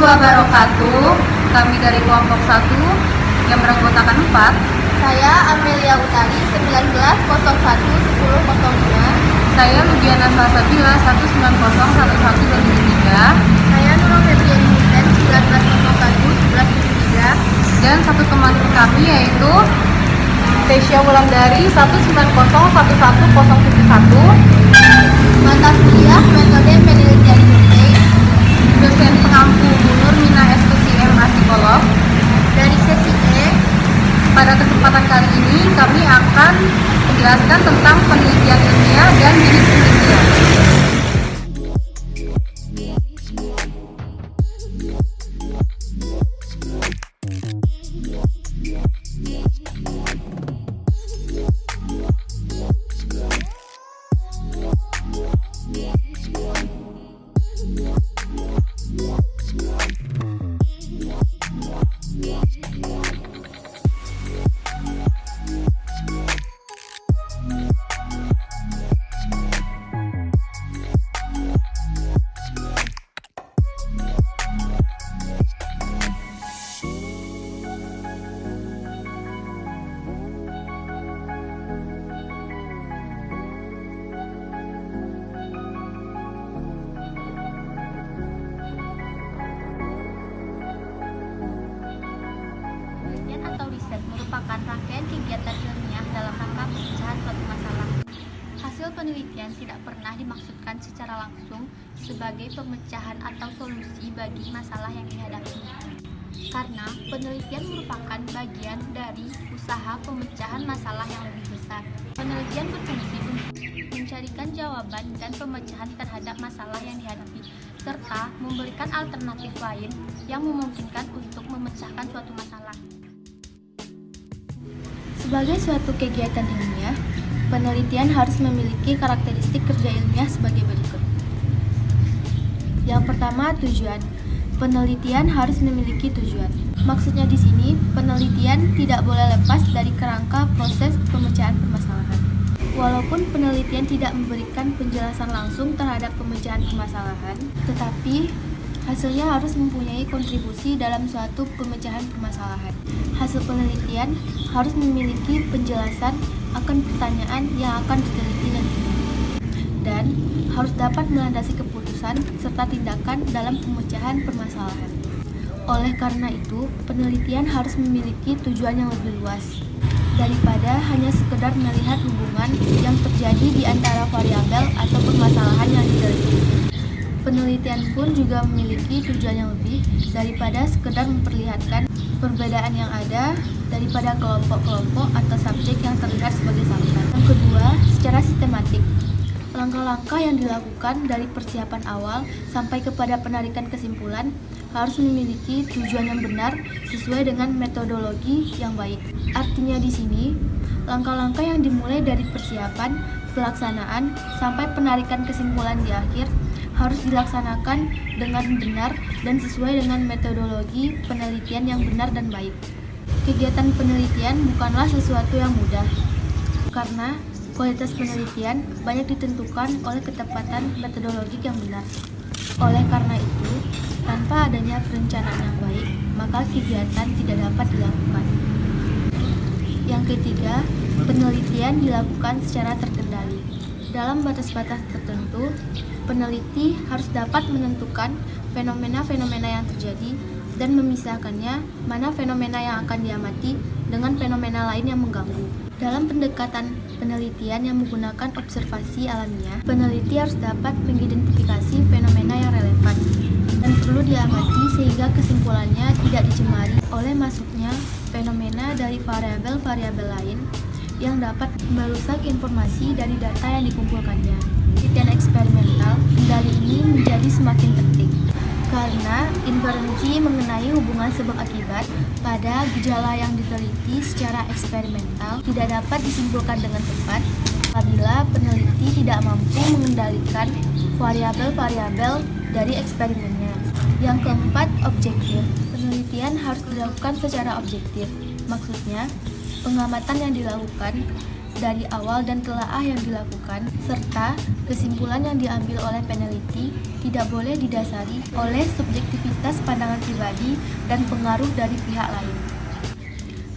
wabarakatuh. Kami dari kelompok 1 yang beranggotakan 4. Saya Amelia Utari 19011005. Saya Lugiana Salsabila 1901123. Saya Nurul Febrian Hussein 19011173. Dan satu teman kami yaitu Tesya Wulandari 1901171. Mata kuliah metode penelitian survei. Dosen pengampu Bu Nurmina SPCMA Psikolog. Dari sesi E. Pada kesempatan kali ini kami akan menjelaskan tentang penelitian ilmiah dan jenis penelitian. Atau riset merupakan rangkaian kegiatan ilmiah dalam rangka pemecahan suatu masalah. Hasil penelitian tidak pernah dimaksudkan secara langsung sebagai pemecahan atau solusi bagi masalah yang dihadapi. Karena penelitian merupakan bagian dari usaha pemecahan masalah yang lebih besar. Penelitian berfungsi untuk mencarikan jawaban dan pemecahan terhadap masalah yang dihadapi, serta memberikan alternatif lain yang memungkinkan untuk memecahkan suatu masalah. Sebagai suatu kegiatan ilmiah, penelitian harus memiliki karakteristik kerja ilmiah sebagai berikut. Yang pertama, tujuan. Penelitian harus memiliki tujuan. Maksudnya di sini, penelitian tidak boleh lepas dari kerangka proses pemecahan permasalahan. Walaupun penelitian tidak memberikan penjelasan langsung terhadap pemecahan permasalahan, tetapi hasilnya harus mempunyai kontribusi dalam suatu pemecahan permasalahan. Hasil penelitian harus memiliki penjelasan akan pertanyaan yang akan diteliti nantinya, dan harus dapat melandasi keputusan serta tindakan dalam pemecahan permasalahan. Oleh karena itu, penelitian harus memiliki tujuan yang lebih luas daripada hanya sekedar melihat hubungan yang terjadi di antara variabel atau permasalahan yang diteliti. Penelitian pun juga memiliki tujuan yang lebih daripada sekedar memperlihatkan perbedaan yang ada daripada kelompok-kelompok atau subjek yang terlihat sebagai sampel. Yang kedua, secara sistematik. Langkah-langkah yang dilakukan dari persiapan awal sampai kepada penarikan kesimpulan harus memiliki tujuan yang benar sesuai dengan metodologi yang baik. Artinya di sini, langkah-langkah yang dimulai dari persiapan, pelaksanaan, sampai penarikan kesimpulan di akhir harus dilaksanakan dengan benar dan sesuai dengan metodologi penelitian yang benar dan baik. Kegiatan penelitian bukanlah sesuatu yang mudah, karena kualitas penelitian banyak ditentukan oleh ketepatan metodologi yang benar. Oleh karena itu, tanpa adanya perencanaan yang baik, maka kegiatan tidak dapat dilakukan. Yang ketiga, penelitian dilakukan secara terkendali. Dalam batas-batas tertentu, peneliti harus dapat menentukan fenomena-fenomena yang terjadi dan memisahkannya mana fenomena yang akan diamati dengan fenomena lain yang mengganggu. Dalam pendekatan penelitian yang menggunakan observasi alamiah, peneliti harus dapat mengidentifikasi fenomena yang relevan dan perlu diamati sehingga kesimpulannya tidak dicemari oleh masuknya fenomena dari variabel-variabel lain yang dapat merusak informasi dari data yang dikumpulkannya. Penelitian eksperimental, kendali ini menjadi semakin penting karena inferensi mengenai hubungan sebab akibat pada gejala yang diteliti secara eksperimental tidak dapat disimpulkan dengan tepat apabila peneliti tidak mampu mengendalikan variabel-variabel dari eksperimennya. Yang keempat, objektif. Penelitian harus dilakukan secara objektif. Maksudnya, pengamatan yang dilakukan dari awal dan telaah yang dilakukan, serta kesimpulan yang diambil oleh peneliti tidak boleh didasari oleh subjektivitas pandangan pribadi dan pengaruh dari pihak lain.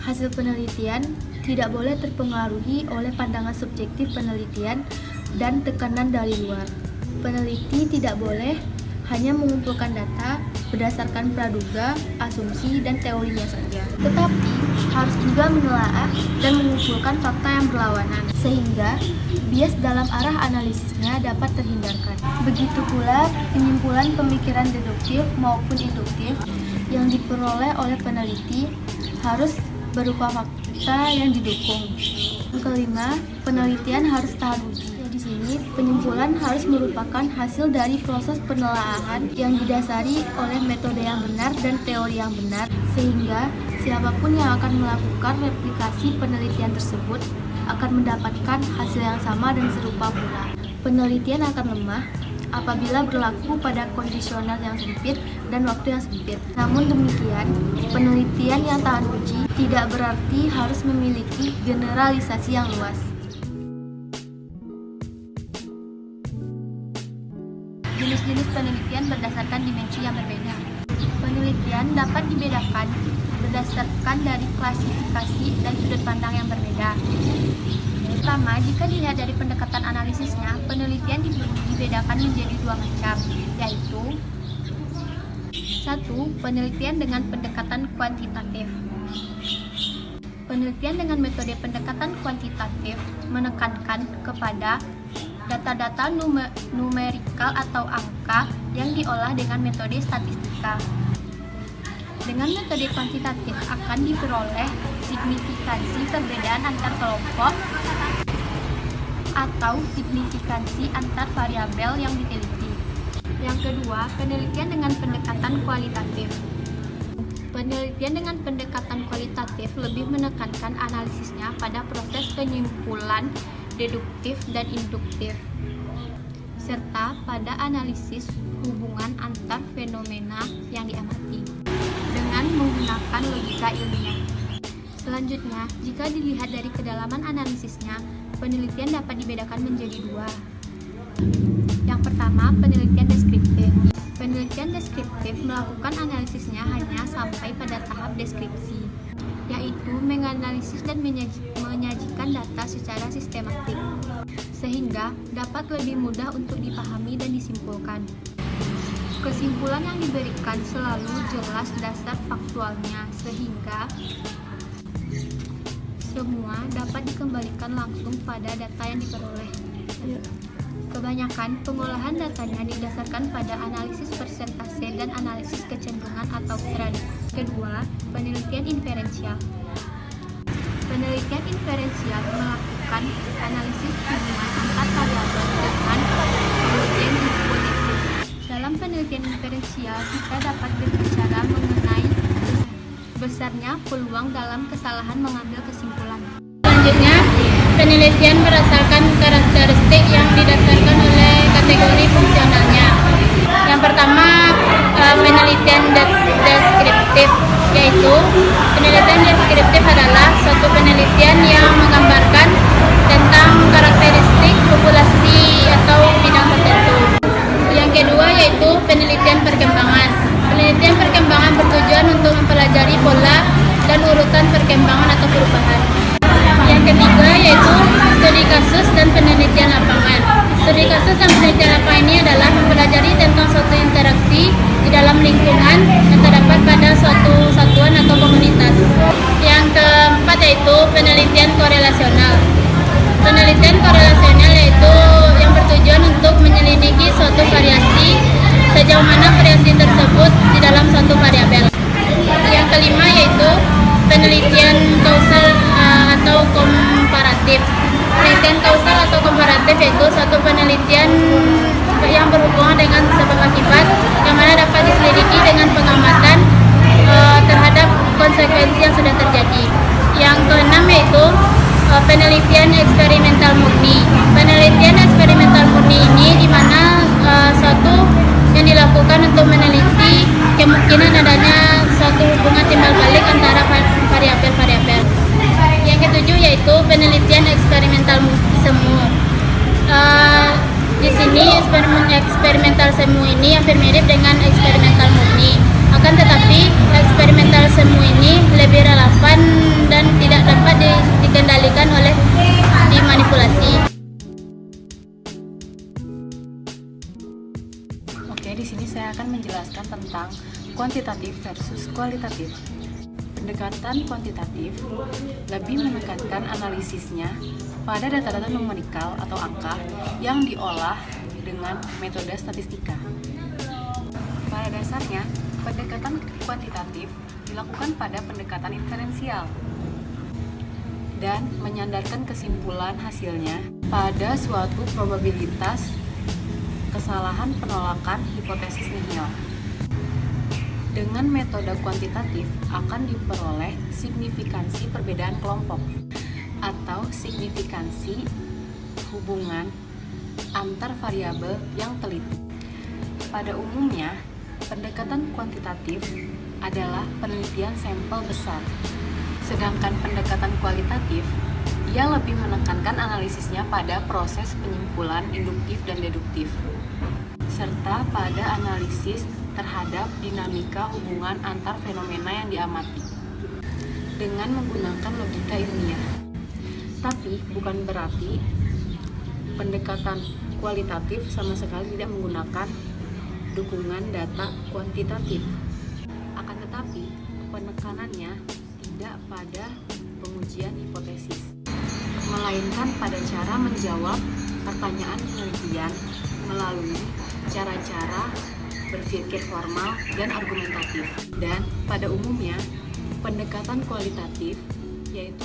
Hasil penelitian tidak boleh terpengaruhi oleh pandangan subjektif penelitian dan tekanan dari luar. Peneliti tidak boleh hanya mengumpulkan data berdasarkan praduga, asumsi, dan teorinya saja, tetapi harus juga menelaah dan mengumpulkan fakta yang berlawanan, sehingga bias dalam arah analisisnya dapat terhindarkan. Begitu pula penyimpulan pemikiran deduktif maupun induktif yang diperoleh oleh peneliti harus berupa fakta yang didukung. Yang kelima, penelitian harus tahan uji. Di sini, penyimpulan harus merupakan hasil dari proses penelaahan yang didasari oleh metode yang benar dan teori yang benar, sehingga siapapun yang akan melakukan replikasi penelitian tersebut akan mendapatkan hasil yang sama dan serupa pula. Penelitian akan lemah apabila berlaku pada kondisional yang sempit dan waktu yang sempit. Namun demikian, penelitian yang tahan uji tidak berarti harus memiliki generalisasi yang luas. Jenis-jenis penelitian berdasarkan dimensi yang berbeda. Penelitian dapat dibedakan berdasarkan dari klasifikasi dan sudut pandang yang berbeda. Pertama, jika dilihat dari pendekatan analisisnya, penelitian dibedakan menjadi dua macam, yaitu 1. Penelitian dengan pendekatan kuantitatif. Penelitian dengan metode pendekatan kuantitatif menekankan kepada data-data numerikal atau angka yang diolah dengan metode statistika. Dengan metode kuantitatif akan diperoleh signifikansi perbedaan antar kelompok atau signifikansi antar variabel yang diteliti. Yang kedua, penelitian dengan pendekatan kualitatif. Penelitian dengan pendekatan kualitatif lebih menekankan analisisnya pada proses penyimpulan deduktif dan induktif, serta pada analisis hubungan antar fenomena yang diamati dengan menggunakan logika ilmiah. Selanjutnya, jika dilihat dari kedalaman analisisnya, penelitian dapat dibedakan menjadi dua. Yang pertama, penelitian deskriptif. Penelitian deskriptif melakukan analisisnya hanya sampai pada tahap deskripsi, yaitu menganalisis dan menyajikan data secara sistematik, sehingga dapat lebih mudah untuk dipahami dan disimpulkan. Kesimpulan yang diberikan selalu jelas dasar faktualnya, sehingga semua dapat dikembalikan langsung pada data yang diperoleh. Kebanyakan pengolahan datanya didasarkan pada analisis persentase dan analisis kecenderungan atau tren. Kedua, penelitian inferensial. Penelitian inferensial melakukan analisis hubungan antar variabel dengan penelitian hipotesis. Dalam penelitian inferensial, kita dapat berbicara mengenai besarnya peluang dalam kesalahan mengambil kesimpulan. Selanjutnya, penelitian berdasarkan karakteristik yang didasarkan oleh kategori fungsionalnya. Yang pertama, penelitian deskriptif, yaitu penelitian deskriptif adalah suatu penelitian yang menggambarkan tentang karakteristik populasi atau bidang tertentu. Yang kedua yaitu penelitian perkembangan. Penelitian perkembangan bertujuan untuk mempelajari pola dan urutan perkembangan atau perubahan. Yang ketiga yaitu studi kasus dan penelitian lapangan. Studi kasus dan penelitian lapangan ini adalah mempelajari tentang suatu interaksi di dalam lingkungan yang terdapat pada suatu satuan atau komunitas. Yang keempat yaitu penelitian korelasional. Penelitian korelasional yaitu yang bertujuan untuk menyelidiki suatu variasi sejauh mana variasi tersebut di dalam suatu variabel. Yang kelima yaitu penelitian kausal atau komparatif. Penelitian kausal atau komparatif yaitu suatu penelitian yang berhubungan dengan sebab akibat yang mana dapat diselidiki dengan pengamatan terhadap konsekuensi yang sudah terjadi. Yang keenam yaitu penelitian eksperimental murni. Penelitian eksperimental murni ini di mana suatu yang dilakukan untuk meneliti kemungkinan adanya suatu hubungan timbal balik antara variabel-variabel. Yang ketujuh yaitu penelitian eksperimental semu. Di sini eksperimental semu ini hampir mirip dengan eksperimental murni. Akan tetapi eksperimental semu ini lebih relevan dan tidak dapat dikendalikan oleh dimanipulasi. Oke, di sini saya akan menjelaskan tentang kuantitatif versus kualitatif. Pendekatan kuantitatif lebih menekankan analisisnya pada data-data numerikal atau angka yang diolah dengan metode statistika. Pada dasarnya, pendekatan kuantitatif dilakukan pada pendekatan inferensial dan menyandarkan kesimpulan hasilnya pada suatu probabilitas kesalahan penolakan hipotesis nihil. Dengan metode kuantitatif akan diperoleh signifikansi perbedaan kelompok atau signifikansi hubungan antar variabel yang teliti. Pada umumnya, pendekatan kuantitatif adalah penelitian sampel besar, sedangkan pendekatan kualitatif ia lebih menekankan analisisnya pada proses penyimpulan induktif dan deduktif, serta pada analisis terhadap dinamika hubungan antar fenomena yang diamati dengan menggunakan logika ilmiah. Tapi bukan berarti pendekatan kualitatif sama sekali tidak menggunakan dukungan data kuantitatif. Akan tetapi penekanannya tidak pada pengujian hipotesis, melainkan pada cara menjawab pertanyaan penelitian melalui cara-cara berpikir formal dan argumentatif. Dan pada umumnya, pendekatan kualitatif yaitu